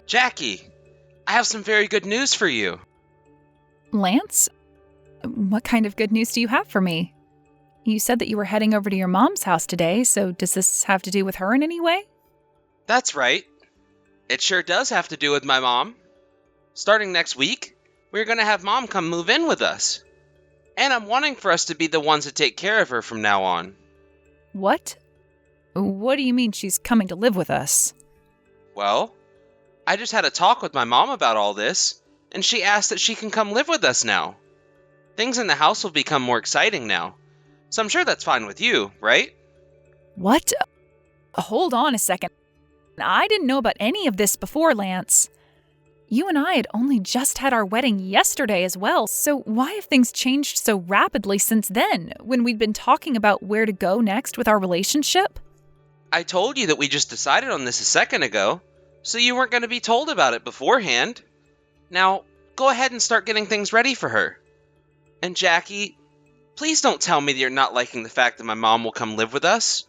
Jackie, I have some very good news for you. Lance? What kind of good news do you have for me? You said that you were heading over to your mom's house today, so does this have to do with her in any way? That's right. It sure does have to do with my mom. Starting next week, we're going to have Mom come move in with us. And I'm wanting for us to be the ones to take care of her from now on. What? What do you mean she's coming to live with us? Well, I just had a talk with my mom about all this, and she asked that she can come live with us now. Things in the house will become more exciting now, so I'm sure that's fine with you, right? What? Hold on a second. I didn't know about any of this before, Lance. You and I had only just had our wedding yesterday as well, so why have things changed so rapidly since then, when we'd been talking about where to go next with our relationship? I told you that we just decided on this a second ago, so you weren't going to be told about it beforehand. Now, go ahead and start getting things ready for her. And Jackie, please don't tell me that you're not liking the fact that my mom will come live with us.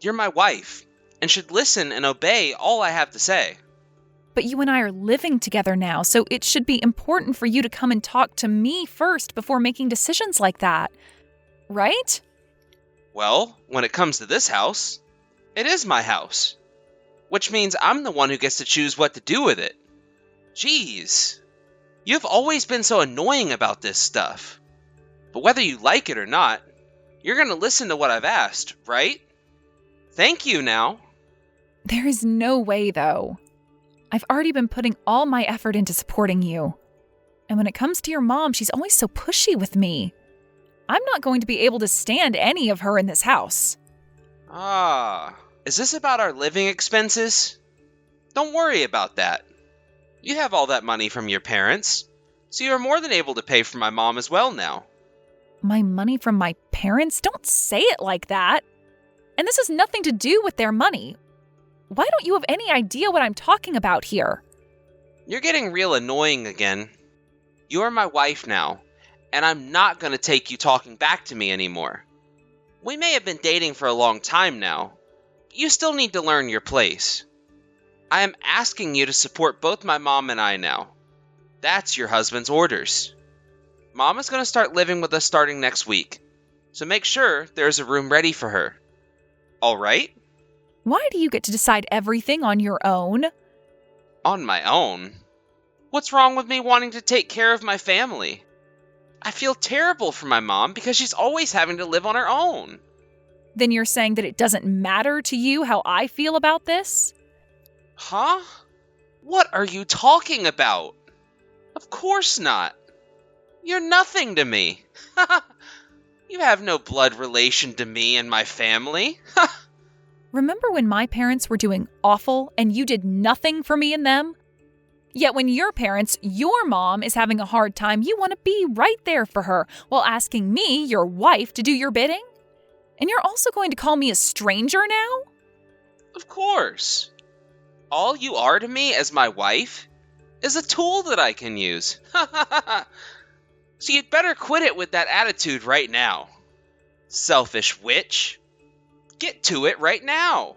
You're my wife, and should listen and obey all I have to say. But you and I are living together now, so it should be important for you to come and talk to me first before making decisions like that. Right? Well, when it comes to this house, it is my house. Which means I'm the one who gets to choose what to do with it. Jeez. You've always been so annoying about this stuff. But whether you like it or not, you're going to listen to what I've asked, right? Thank you now. There is no way, though. I've already been putting all my effort into supporting you. And when it comes to your mom, she's always so pushy with me. I'm not going to be able to stand any of her in this house. Is this about our living expenses? Don't worry about that. You have all that money from your parents, so you are more than able to pay for my mom as well now. My money from my parents? Don't say it like that. And this has nothing to do with their money. Why don't you have any idea what I'm talking about here? You're getting real annoying again. You're my wife now, and I'm not going to take you talking back to me anymore. We may have been dating for a long time now. You still need to learn your place. I am asking you to support both my mom and I now. That's your husband's orders. Mom is going to start living with us starting next week, so make sure there's a room ready for her. All right? Why do you get to decide everything on your own? On my own? What's wrong with me wanting to take care of my family? I feel terrible for my mom because she's always having to live on her own. Then you're saying that it doesn't matter to you how I feel about this? Huh? What are you talking about? Of course not. You're nothing to me. You have no blood relation to me and my family. Remember when my parents were doing awful and you did nothing for me and them? Yet when your parents, your mom, is having a hard time, you want to be right there for her while asking me, your wife, to do your bidding? And you're also going to call me a stranger now? Of course. All you are to me as my wife is a tool that I can use. So you'd better quit it with that attitude right now. Selfish witch. Get to it right now.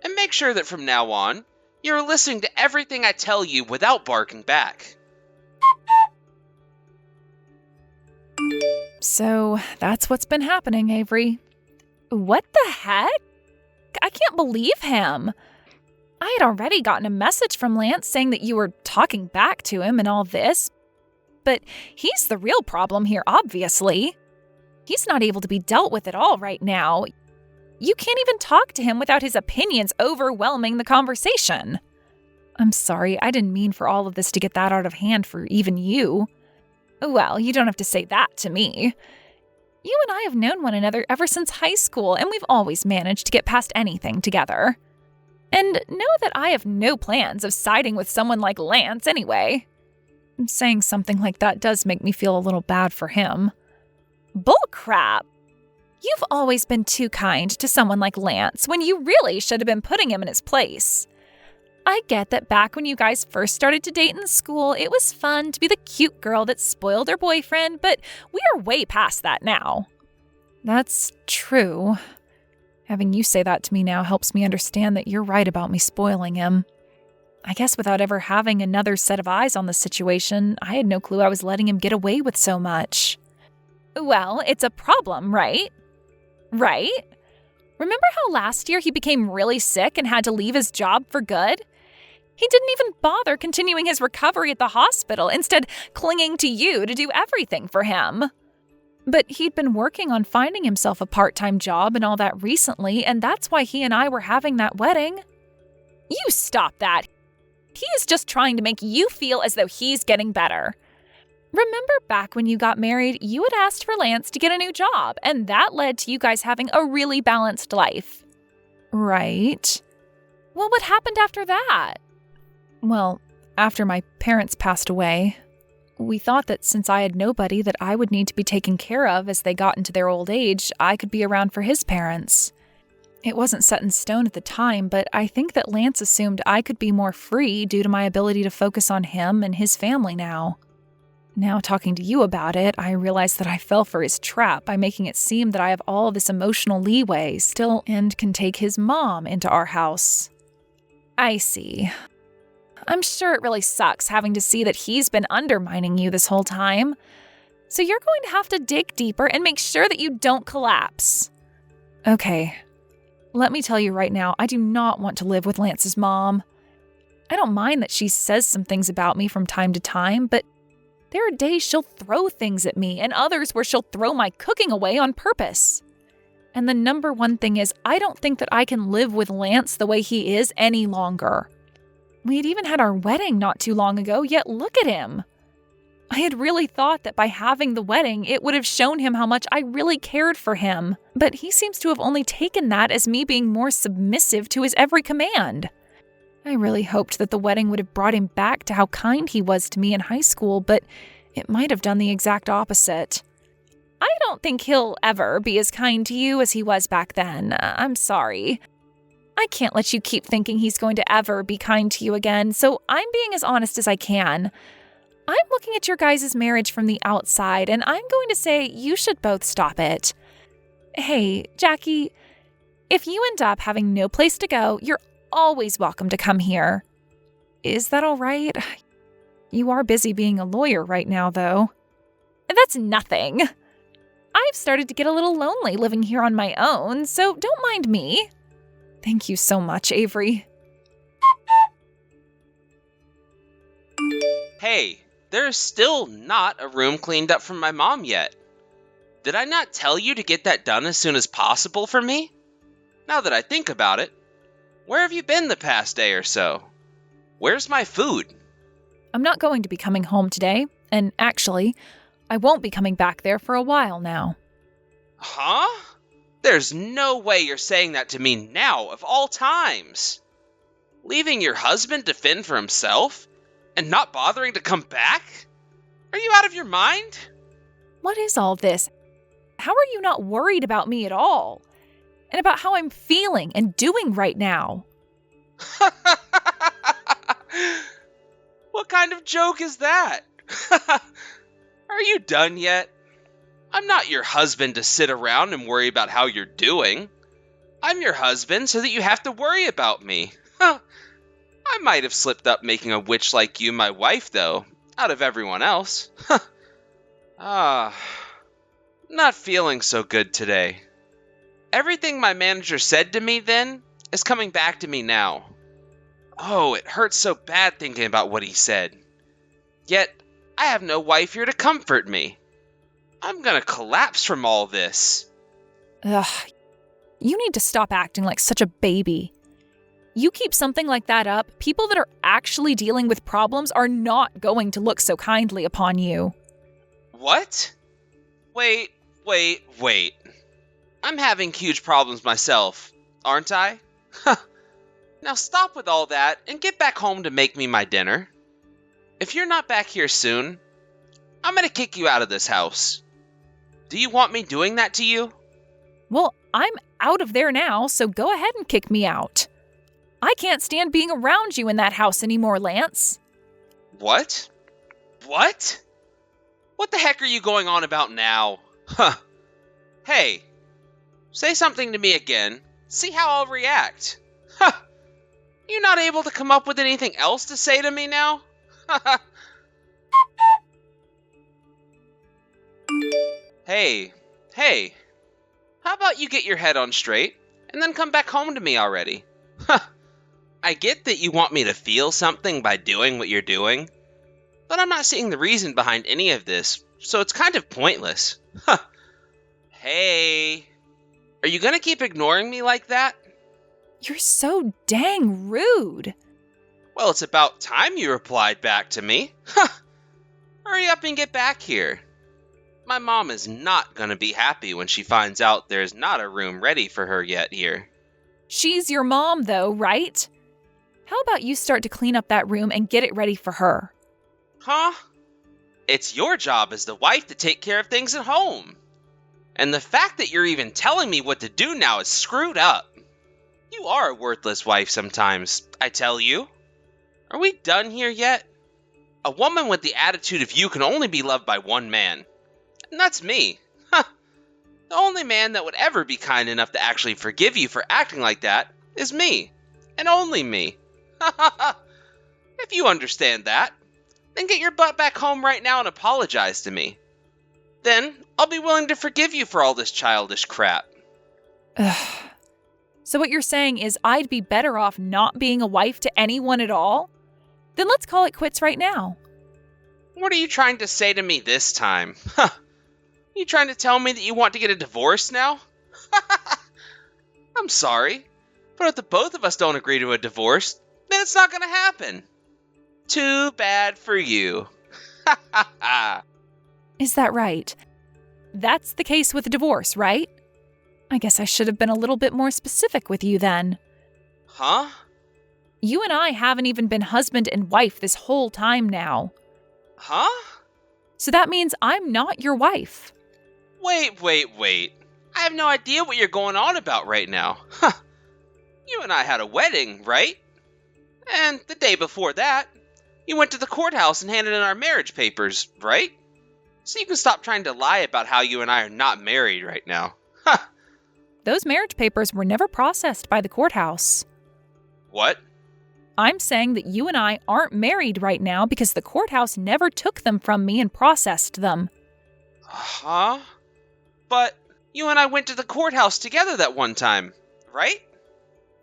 And make sure that from now on, you're listening to everything I tell you without barking back. So that's what's been happening, Avery. What the heck? I can't believe him. I had already gotten a message from Lance saying that you were talking back to him and all this. But he's the real problem here, obviously. He's not able to be dealt with at all right now. You can't even talk to him without his opinions overwhelming the conversation. I'm sorry, I didn't mean for all of this to get that out of hand for even you. Well, you don't have to say that to me. You and I have known one another ever since high school, and we've always managed to get past anything together. And know that I have no plans of siding with someone like Lance anyway. Saying something like that does make me feel a little bad for him. Bullcrap! You've always been too kind to someone like Lance when you really should have been putting him in his place. I get that back when you guys first started to date in school, it was fun to be the cute girl that spoiled her boyfriend, but we are way past that now. That's true. Having you say that to me now helps me understand that you're right about me spoiling him. I guess without ever having another set of eyes on the situation, I had no clue I was letting him get away with so much. Well, it's a problem, right? Right? Remember how last year he became really sick and had to leave his job for good? He didn't even bother continuing his recovery at the hospital, instead clinging to you to do everything for him. But he'd been working on finding himself a part-time job and all that recently, and that's why he and I were having that wedding. You stop that. He is just trying to make you feel as though he's getting better. Remember back when you got married, you had asked for Lance to get a new job, and that led to you guys having a really balanced life. Right. Well, what happened after that? Well, after my parents passed away, we thought that since I had nobody that I would need to be taken care of as they got into their old age, I could be around for his parents. It wasn't set in stone at the time, but I think that Lance assumed I could be more free due to my ability to focus on him and his family now. Now, talking to you about it, I realize that I fell for his trap by making it seem that I have all this emotional leeway still and can take his mom into our house. I see. I'm sure it really sucks having to see that he's been undermining you this whole time. So you're going to have to dig deeper and make sure that you don't collapse. Okay. Let me tell you right now, I do not want to live with Lance's mom. I don't mind that she says some things about me from time to time, but there are days she'll throw things at me and others where she'll throw my cooking away on purpose. And the number one thing is, I don't think that I can live with Lance the way he is any longer. We had even had our wedding not too long ago, yet look at him. I had really thought that by having the wedding, it would have shown him how much I really cared for him, but he seems to have only taken that as me being more submissive to his every command. I really hoped that the wedding would have brought him back to how kind he was to me in high school, but it might have done the exact opposite. I don't think he'll ever be as kind to you as he was back then. I'm sorry. I can't let you keep thinking he's going to ever be kind to you again, so I'm being as honest as I can. I'm looking at your guys' marriage from the outside, and I'm going to say you should both stop it. Hey, Jackie, if you end up having no place to go, you're always welcome to come here. Is that all right? You are busy being a lawyer right now, though. That's nothing. I've started to get a little lonely living here on my own, so don't mind me. Thank you so much, Avery. Hey, there's still not a room cleaned up from my mom yet. Did I not tell you to get that done as soon as possible for me? Now that I think about it, where have you been the past day or so? Where's my food? I'm not going to be coming home today, and actually, I won't be coming back there for a while now. Huh? There's no way you're saying that to me now, of all times. Leaving your husband to fend for himself? And not bothering to come back? Are you out of your mind? What is all this? How are you not worried about me at all? And about how I'm feeling and doing right now? What kind of joke is that? Are you done yet? I'm not your husband to sit around and worry about how you're doing. I'm your husband so that you have to worry about me. I might have slipped up making a witch like you my wife, though, out of everyone else. Not feeling so good today. Everything my manager said to me then is coming back to me now. Oh, it hurts so bad thinking about what he said. Yet, I have no wife here to comfort me. I'm gonna collapse from all this. Ugh, you need to stop acting like such a baby. You keep something like that up, people that are actually dealing with problems are not going to look so kindly upon you. What? Wait. I'm having huge problems myself, aren't I? Now stop with all that and get back home to make me my dinner. If you're not back here soon, I'm gonna kick you out of this house. Do you want me doing that to you? Well, I'm out of there now, so go ahead and kick me out. I can't stand being around you in that house anymore, Lance. What? What? What the heck are you going on about now? Hey, say something to me again. See how I'll react. You not able to come up with anything else to say to me now? Hey, hey, how about you get your head on straight and then come back home to me already? I get that you want me to feel something by doing what you're doing, but I'm not seeing the reason behind any of this, so it's kind of pointless. Hey, are you gonna keep ignoring me like that? You're so dang rude. Well, it's about time you replied back to me. Hurry up and get back here. My mom is not gonna be happy when she finds out there's not a room ready for her yet here. She's your mom, though, right? How about you start to clean up that room and get it ready for her? Huh? It's your job as the wife to take care of things at home. And the fact that you're even telling me what to do now is screwed up. You are a worthless wife sometimes, I tell you. Are we done here yet? A woman with the attitude of you can only be loved by one man. And that's me. The only man that would ever be kind enough to actually forgive you for acting like that is me. And only me. If you understand that, then get your butt back home right now and apologize to me. Then I'll be willing to forgive you for all this childish crap. Ugh. So what you're saying is I'd be better off not being a wife to anyone at all? Then let's call it quits right now. What are you trying to say to me this time? You trying to tell me that you want to get a divorce now? I'm sorry, but if the both of us don't agree to a divorce, then it's not going to happen. Too bad for you. Is that right? That's the case with a divorce, right? I guess I should have been a little bit more specific with you then. Huh? You and I haven't even been husband and wife this whole time now. Huh? So that means I'm not your wife. Wait. I have no idea what you're going on about right now. You and I had a wedding, right? And the day before that, you went to the courthouse and handed in our marriage papers, right? So you can stop trying to lie about how you and I are not married right now. Those marriage papers were never processed by the courthouse. What? I'm saying that you and I aren't married right now because the courthouse never took them from me and processed them. Huh? But you and I went to the courthouse together that one time, right?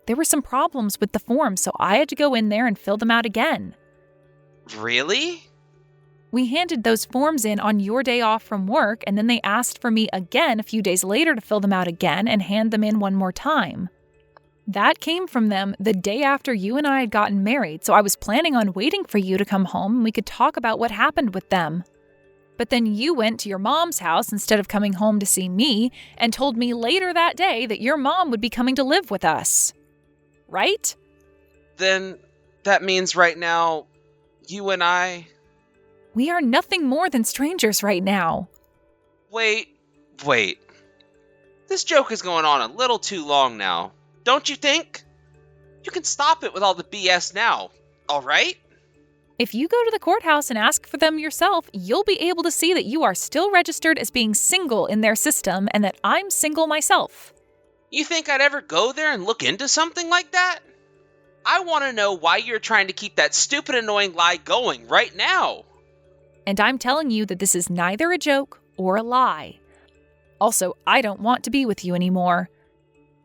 There were some problems with the forms, so I had to go in there and fill them out again. Really? We handed those forms in on your day off from work, and then they asked for me again a few days later to fill them out again and hand them in one more time. That came from them the day after you and I had gotten married, so I was planning on waiting for you to come home and we could talk about what happened with them. But then you went to your mom's house instead of coming home to see me and told me later that day that your mom would be coming to live with us. Right? Then that means right now, you and I... We are nothing more than strangers right now. Wait. This joke is going on a little too long now, don't you think? You can stop it with all the BS now, alright? If you go to the courthouse and ask for them yourself, you'll be able to see that you are still registered as being single in their system and that I'm single myself. You think I'd ever go there and look into something like that? I want to know why you're trying to keep that stupid, annoying lie going right now. And I'm telling you that this is neither a joke or a lie. Also, I don't want to be with you anymore.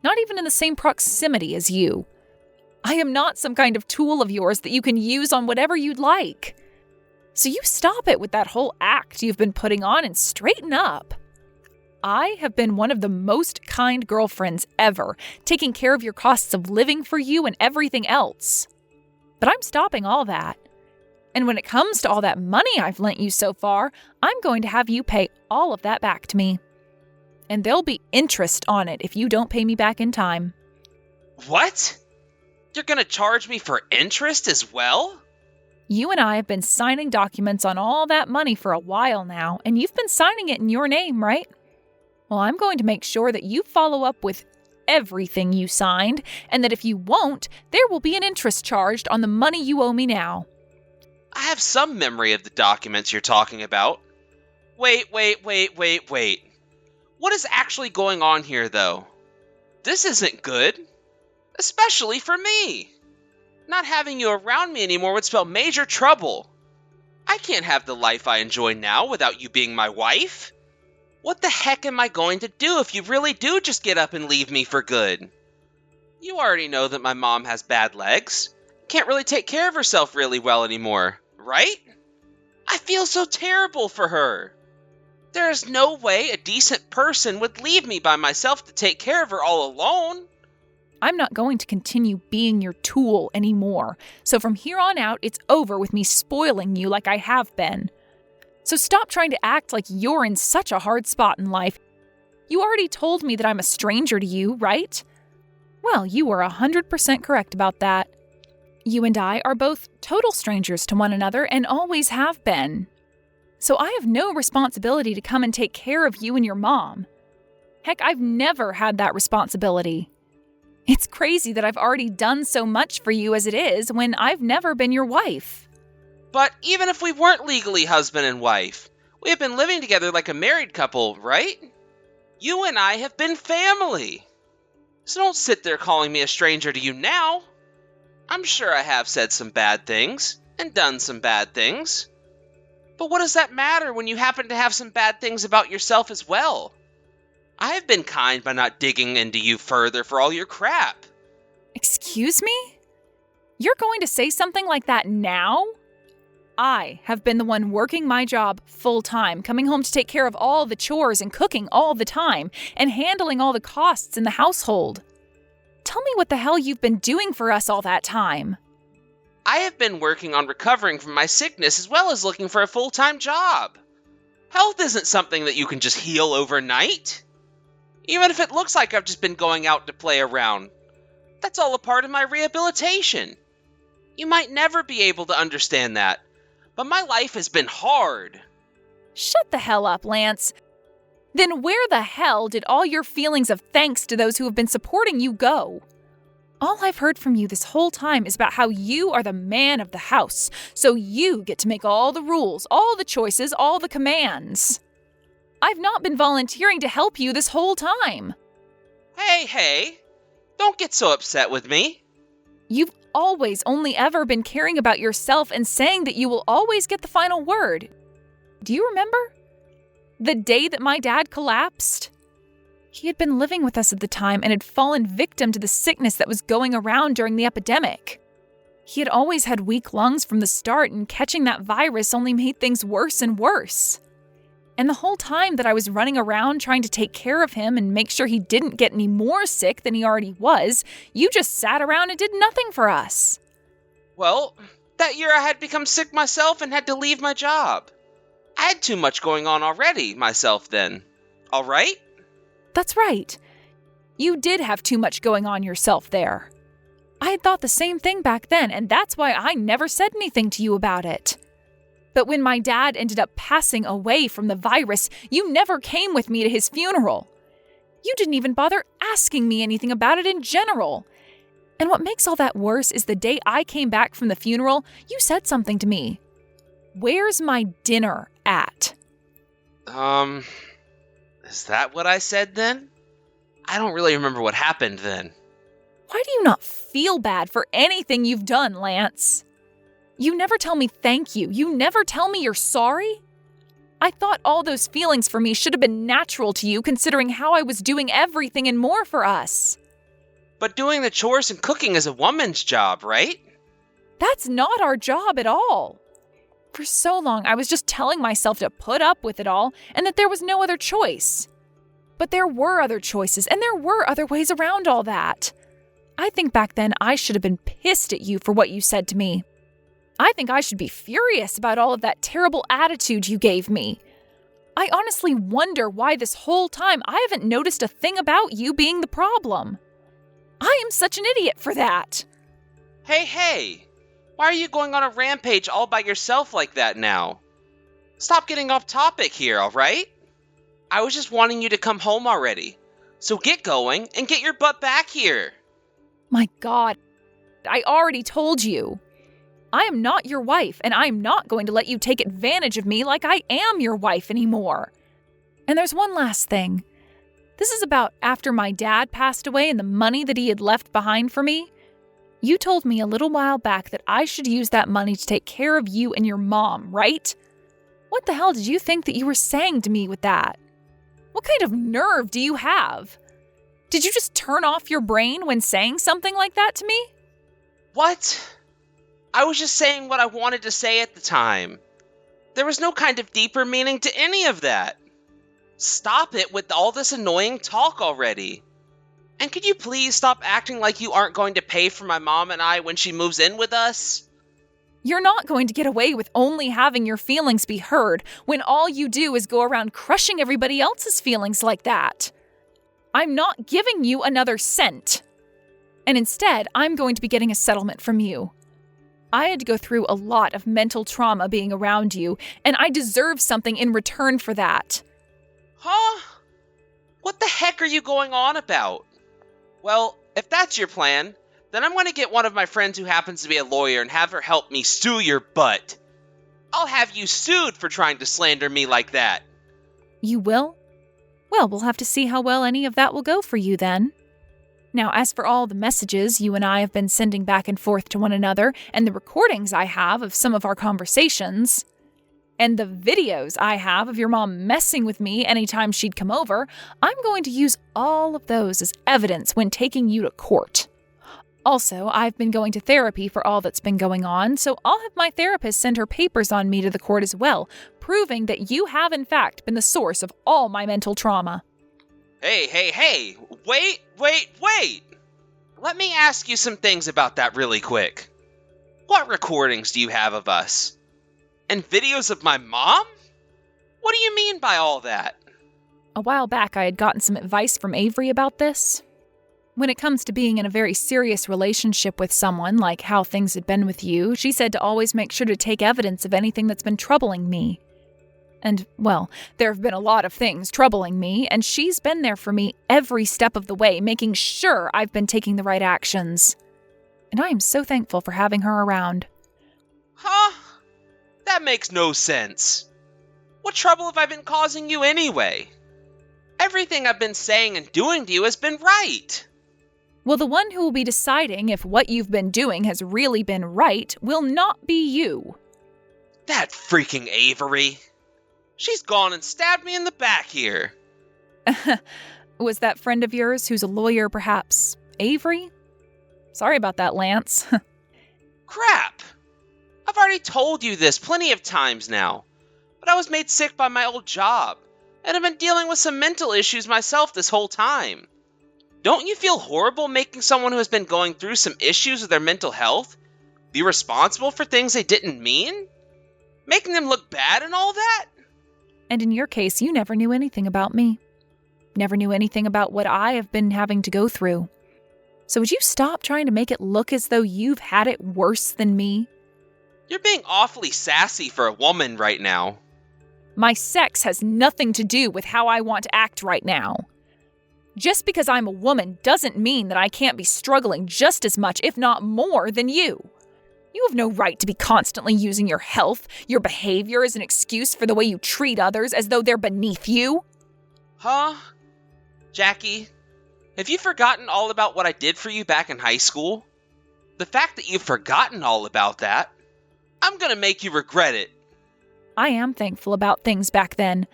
Not even in the same proximity as you. I am not some kind of tool of yours that you can use on whatever you'd like. So you stop it with that whole act you've been putting on and straighten up. I have been one of the most kind girlfriends ever, taking care of your costs of living for you and everything else. But I'm stopping all that. And when it comes to all that money I've lent you so far, I'm going to have you pay all of that back to me. And there'll be interest on it if you don't pay me back in time. What? You're gonna charge me for interest as well? You and I have been signing documents on all that money for a while now, and you've been signing it in your name, right? Well, I'm going to make sure that you follow up with everything you signed, and that if you won't, there will be an interest charged on the money you owe me now. I have some memory of the documents you're talking about. Wait. What is actually going on here, though? This isn't good. Especially for me. Not having you around me anymore would spell major trouble. I can't have the life I enjoy now without you being my wife. What the heck am I going to do if you really do just get up and leave me for good? You already know that my mom has bad legs. Can't really take care of herself really well anymore, right? I feel so terrible for her. There is no way a decent person would leave me by myself to take care of her all alone. I'm not going to continue being your tool anymore. So from here on out, it's over with me spoiling you like I have been. So stop trying to act like you're in such a hard spot in life. You already told me that I'm a stranger to you, right? Well, you were 100% correct about that. You and I are both total strangers to one another and always have been. So I have no responsibility to come and take care of you and your mom. Heck, I've never had that responsibility. It's crazy that I've already done so much for you as it is when I've never been your wife. But even if we weren't legally husband and wife, we have been living together like a married couple, right? You and I have been family. So don't sit there calling me a stranger to you now. I'm sure I have said some bad things and done some bad things. But what does that matter when you happen to have some bad things about yourself as well? I have been kind by not digging into you further for all your crap. Excuse me? You're going to say something like that now? I have been the one working my job full-time, coming home to take care of all the chores and cooking all the time, and handling all the costs in the household. Tell me what the hell you've been doing for us all that time. I have been working on recovering from my sickness as well as looking for a full-time job. Health isn't something that you can just heal overnight. Even if it looks like I've just been going out to play around, that's all a part of my rehabilitation. You might never be able to understand that, but my life has been hard. Shut the hell up, Lance. Then where the hell did all your feelings of thanks to those who have been supporting you go? All I've heard from you this whole time is about how you are the man of the house, so you get to make all the rules, all the choices, all the commands. I've not been volunteering to help you this whole time. Hey, don't get so upset with me. You've always only ever been caring about yourself and saying that you will always get the final word. Do you remember? The day that my dad collapsed? He had been living with us at the time and had fallen victim to the sickness that was going around during the epidemic. He had always had weak lungs from the start, and catching that virus only made things worse and worse. And the whole time that I was running around trying to take care of him and make sure he didn't get any more sick than he already was, you just sat around and did nothing for us. Well, that year I had become sick myself and had to leave my job. I had too much going on already myself then. All right? That's right. You did have too much going on yourself there. I had thought the same thing back then, and that's why I never said anything to you about it. But when my dad ended up passing away from the virus, you never came with me to his funeral. You didn't even bother asking me anything about it in general. And what makes all that worse is the day I came back from the funeral, you said something to me. Where's my dinner at? Is that what I said then? I don't really remember what happened then. Why do you not feel bad for anything you've done, Lance? You never tell me thank you. You never tell me you're sorry. I thought all those feelings for me should have been natural to you, considering how I was doing everything and more for us. But doing the chores and cooking is a woman's job, right? That's not our job at all. For so long, I was just telling myself to put up with it all and that there was no other choice. But there were other choices, and there were other ways around all that. I think back then I should have been pissed at you for what you said to me. I think I should be furious about all of that terrible attitude you gave me. I honestly wonder why this whole time I haven't noticed a thing about you being the problem. I am such an idiot for that. Hey, why are you going on a rampage all by yourself like that now? Stop getting off topic here, all right? I was just wanting you to come home already. So get going and get your butt back here. My God, I already told you. I am not your wife, and I am not going to let you take advantage of me like I am your wife anymore. And there's one last thing. This is about after my dad passed away and the money that he had left behind for me. You told me a little while back that I should use that money to take care of you and your mom, right? What the hell did you think that you were saying to me with that? What kind of nerve do you have? Did you just turn off your brain when saying something like that to me? What? I was just saying what I wanted to say at the time. There was no kind of deeper meaning to any of that. Stop it with all this annoying talk already. And could you please stop acting like you aren't going to pay for my mom and I when she moves in with us? You're not going to get away with only having your feelings be heard when all you do is go around crushing everybody else's feelings like that. I'm not giving you another cent. And instead, I'm going to be getting a settlement from you. I had to go through a lot of mental trauma being around you, and I deserve something in return for that. Huh? What the heck are you going on about? Well, if that's your plan, then I'm going to get one of my friends who happens to be a lawyer and have her help me sue your butt. I'll have you sued for trying to slander me like that. You will? Well, we'll have to see how well any of that will go for you then. Now, as for all the messages you and I have been sending back and forth to one another, and the recordings I have of some of our conversations, and the videos I have of your mom messing with me anytime she'd come over, I'm going to use all of those as evidence when taking you to court. Also, I've been going to therapy for all that's been going on, so I'll have my therapist send her papers on me to the court as well, proving that you have in fact been the source of all my mental trauma. Hey, wait! Let me ask you some things about that really quick. What recordings do you have of us? And videos of my mom? What do you mean by all that? A while back, I had gotten some advice from Avery about this. When it comes to being in a very serious relationship with someone, like how things had been with you, she said to always make sure to take evidence of anything that's been troubling me. And, well, there have been a lot of things troubling me, and she's been there for me every step of the way, making sure I've been taking the right actions. And I am so thankful for having her around. Huh? That makes no sense. What trouble have I been causing you anyway? Everything I've been saying and doing to you has been right. Well, the one who will be deciding if what you've been doing has really been right will not be you. That freaking Avery. She's gone and stabbed me in the back here. Was that friend of yours who's a lawyer perhaps Avery? Sorry about that, Lance. Crap. I've already told you this plenty of times now, but I was made sick by my old job, and I've been dealing with some mental issues myself this whole time. Don't you feel horrible making someone who has been going through some issues with their mental health be responsible for things they didn't mean? Making them look bad and all that? And in your case, you never knew anything about me. Never knew anything about what I have been having to go through. So would you stop trying to make it look as though you've had it worse than me? You're being awfully sassy for a woman right now. My sex has nothing to do with how I want to act right now. Just because I'm a woman doesn't mean that I can't be struggling just as much, if not more, than you. You have no right to be constantly using your health, your behavior as an excuse for the way you treat others as though they're beneath you. Huh? Jackie, have you forgotten all about what I did for you back in high school? The fact that you've forgotten all about that, I'm gonna make you regret it. I am thankful about things back then.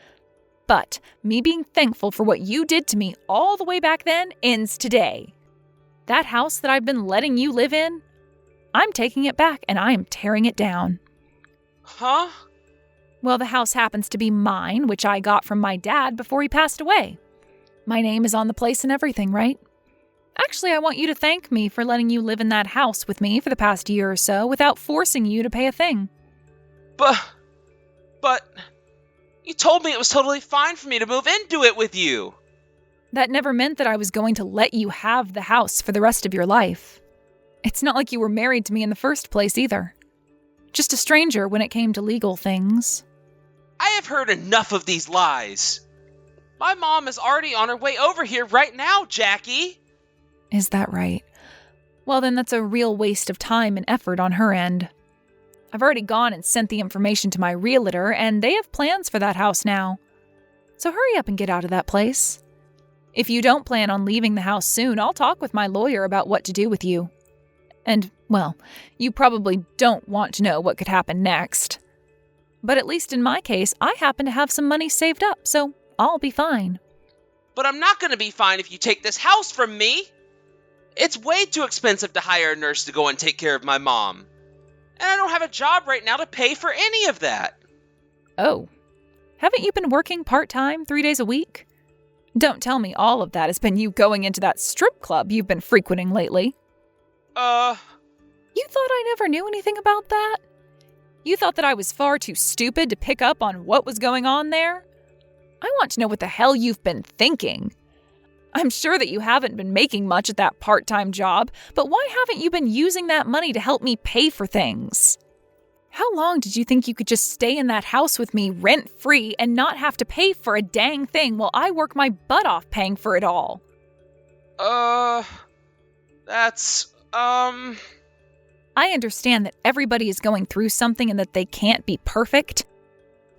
But me being thankful for what you did to me all the way back then ends today. That house that I've been letting you live in, I'm taking it back and I am tearing it down. Huh? Well, the house happens to be mine, which I got from my dad before he passed away. My name is on the place and everything, right? Actually, I want you to thank me for letting you live in that house with me for the past year or so without forcing you to pay a thing. But, you told me it was totally fine for me to move into it with you. That never meant that I was going to let you have the house for the rest of your life. It's not like you were married to me in the first place either. Just a stranger when it came to legal things. I have heard enough of these lies. My mom is already on her way over here right now, Jackie. Is that right? Well, then that's a real waste of time and effort on her end. I've already gone and sent the information to my realtor, and they have plans for that house now. So hurry up and get out of that place. If you don't plan on leaving the house soon, I'll talk with my lawyer about what to do with you. And, well, you probably don't want to know what could happen next. But at least in my case, I happen to have some money saved up, so I'll be fine. But I'm not going to be fine if you take this house from me. It's way too expensive to hire a nurse to go and take care of my mom. And I don't have a job right now to pay for any of that. Oh, haven't you been working part-time 3 days a week? Don't tell me all of that has been you going into that strip club you've been frequenting lately. You thought I never knew anything about that? You thought that I was far too stupid to pick up on what was going on there? I want to know what the hell you've been thinking. I'm sure that you haven't been making much at that part-time job, but why haven't you been using that money to help me pay for things? How long did you think you could just stay in that house with me rent-free and not have to pay for a dang thing while I work my butt off paying for it all? I understand that everybody is going through something and that they can't be perfect.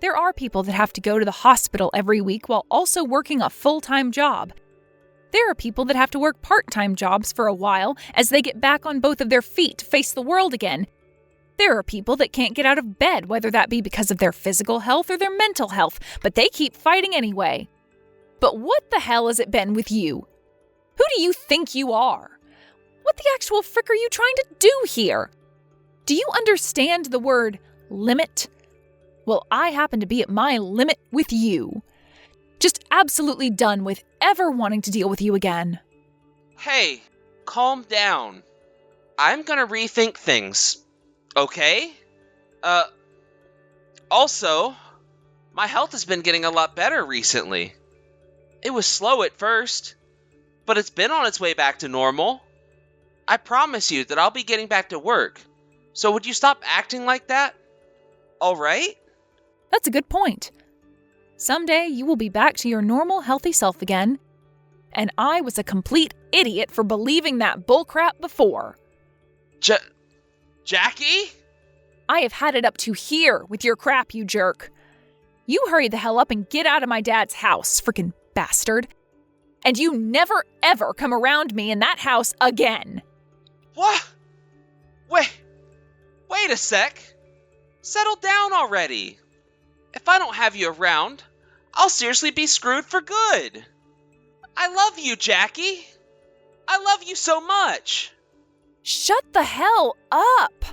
There are people that have to go to the hospital every week while also working a full-time job. There are people that have to work part-time jobs for a while as they get back on both of their feet to face the world again. There are people that can't get out of bed, whether that be because of their physical health or their mental health, but they keep fighting anyway. But what the hell has it been with you? Who do you think you are? What the actual frick are you trying to do here? Do you understand the word limit? Well, I happen to be at my limit with you. Just absolutely done with ever wanting to deal with you again. Hey, calm down. I'm gonna rethink things, okay? Also, my health has been getting a lot better recently. It was slow at first, but it's been on its way back to normal. I promise you that I'll be getting back to work. So would you stop acting like that? All right? That's a good point. Someday you will be back to your normal, healthy self again. And I was a complete idiot for believing that bullcrap before. Jackie? I have had it up to here with your crap, you jerk. You hurry the hell up and get out of my dad's house, frickin' bastard. And you never ever come around me in that house again. What? Wait a sec. Settle down already. If I don't have you around, I'll seriously be screwed for good. I love you, Jackie. I love you so much. Shut the hell up.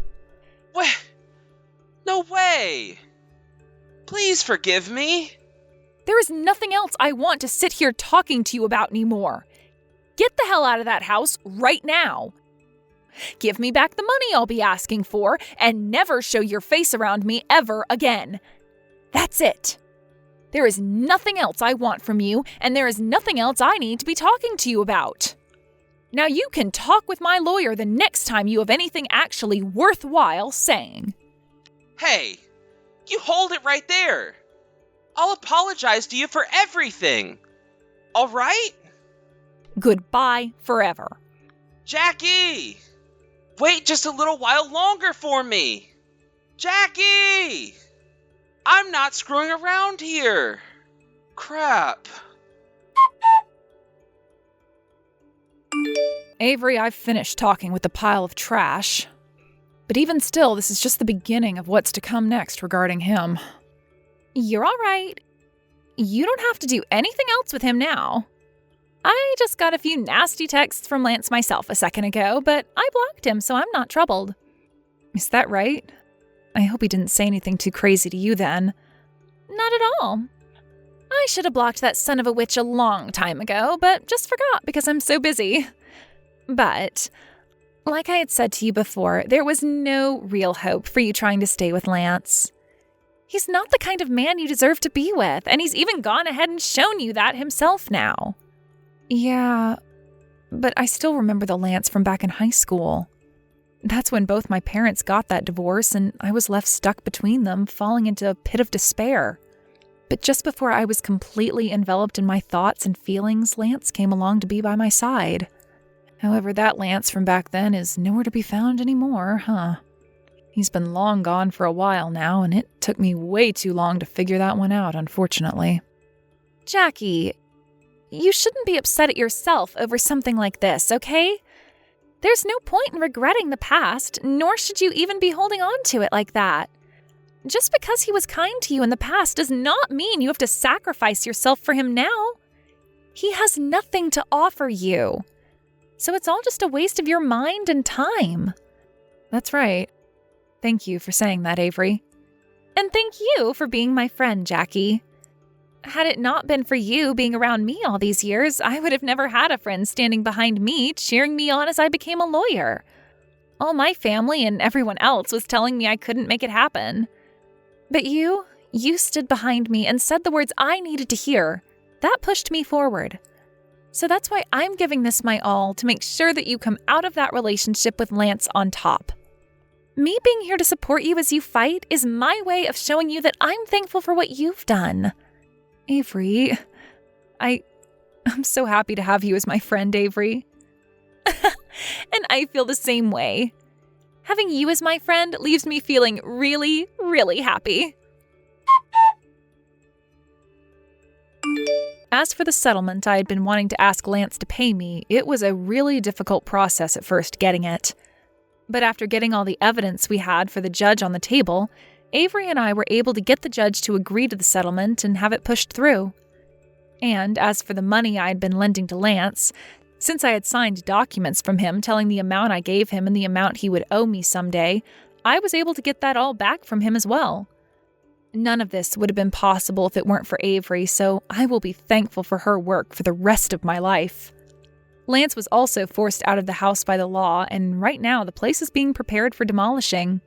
No way. Please forgive me. There is nothing else I want to sit here talking to you about anymore. Get the hell out of that house right now. Give me back the money I'll be asking for, and never show your face around me ever again. That's it. There is nothing else I want from you, and there is nothing else I need to be talking to you about. Now you can talk with my lawyer the next time you have anything actually worthwhile saying. Hey, you hold it right there. I'll apologize to you for everything. All right? Goodbye forever. Jackie! Wait just a little while longer for me. Jackie! I'm not screwing around here. Crap. Avery, I've finished talking with the pile of trash. But even still, this is just the beginning of what's to come next regarding him. You're all right. You don't have to do anything else with him now. I just got a few nasty texts from Lance myself a second ago, but I blocked him, so I'm not troubled. Is that right? I hope he didn't say anything too crazy to you then. Not at all. I should have blocked that son of a witch a long time ago, but just forgot because I'm so busy. But, like I had said to you before, there was no real hope for you trying to stay with Lance. He's not the kind of man you deserve to be with, and he's even gone ahead and shown you that himself now. Yeah, but I still remember the Lance from back in high school. That's when both my parents got that divorce, and I was left stuck between them, falling into a pit of despair. But just before I was completely enveloped in my thoughts and feelings, Lance came along to be by my side. However, that Lance from back then is nowhere to be found anymore, huh? He's been long gone for a while now, and it took me way too long to figure that one out, unfortunately. Jackie, you shouldn't be upset at yourself over something like this, okay? There's no point in regretting the past, nor should you even be holding on to it like that. Just because he was kind to you in the past does not mean you have to sacrifice yourself for him now. He has nothing to offer you. So it's all just a waste of your mind and time. That's right. Thank you for saying that, Avery. And thank you for being my friend, Jackie. Had it not been for you being around me all these years, I would have never had a friend standing behind me, cheering me on as I became a lawyer. All my family and everyone else was telling me I couldn't make it happen. But you stood behind me and said the words I needed to hear. That pushed me forward. So that's why I'm giving this my all to make sure that you come out of that relationship with Lance on top. Me being here to support you as you fight is my way of showing you that I'm thankful for what you've done. Avery, I'm so happy to have you as my friend, Avery. And I feel the same way. Having you as my friend leaves me feeling really, really happy. As for the settlement I had been wanting to ask Lance to pay me, it was a really difficult process at first getting it. But after getting all the evidence we had for the judge on the table, Avery and I were able to get the judge to agree to the settlement and have it pushed through. And as for the money I had been lending to Lance, since I had signed documents from him telling the amount I gave him and the amount he would owe me someday, I was able to get that all back from him as well. None of this would have been possible if it weren't for Avery, so I will be thankful for her work for the rest of my life. Lance was also forced out of the house by the law, and right now the place is being prepared for demolishing.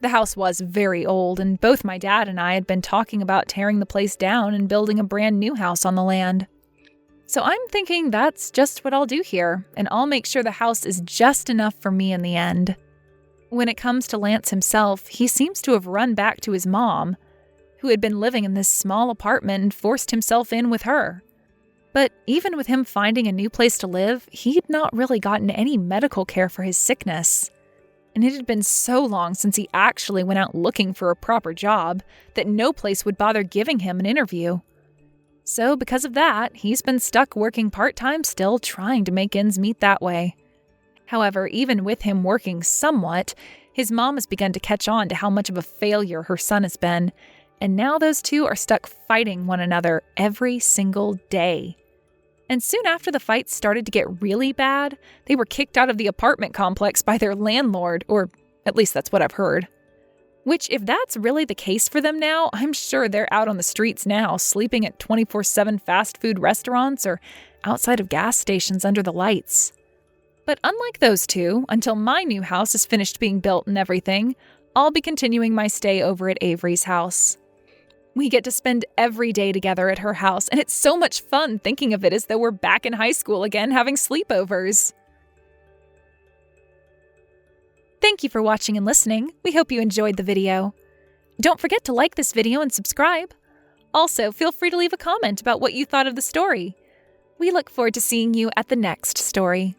The house was very old, and both my dad and I had been talking about tearing the place down and building a brand new house on the land. So I'm thinking that's just what I'll do here, and I'll make sure the house is just enough for me in the end. When it comes to Lance himself, he seems to have run back to his mom, who had been living in this small apartment and forced himself in with her. But even with him finding a new place to live, he'd not really gotten any medical care for his sickness. And it had been so long since he actually went out looking for a proper job that no place would bother giving him an interview. So because of that, he's been stuck working part-time still, trying to make ends meet that way. However, even with him working somewhat, his mom has begun to catch on to how much of a failure her son has been, and now those two are stuck fighting one another every single day. And soon after the fights started to get really bad, they were kicked out of the apartment complex by their landlord, or at least that's what I've heard. Which, if that's really the case for them now, I'm sure they're out on the streets now, sleeping at 24/7 fast food restaurants or outside of gas stations under the lights. But unlike those two, until my new house is finished being built and everything, I'll be continuing my stay over at Avery's house. We get to spend every day together at her house, and it's so much fun thinking of it as though we're back in high school again having sleepovers. Thank you for watching and listening. We hope you enjoyed the video. Don't forget to like this video and subscribe. Also, feel free to leave a comment about what you thought of the story. We look forward to seeing you at the next story.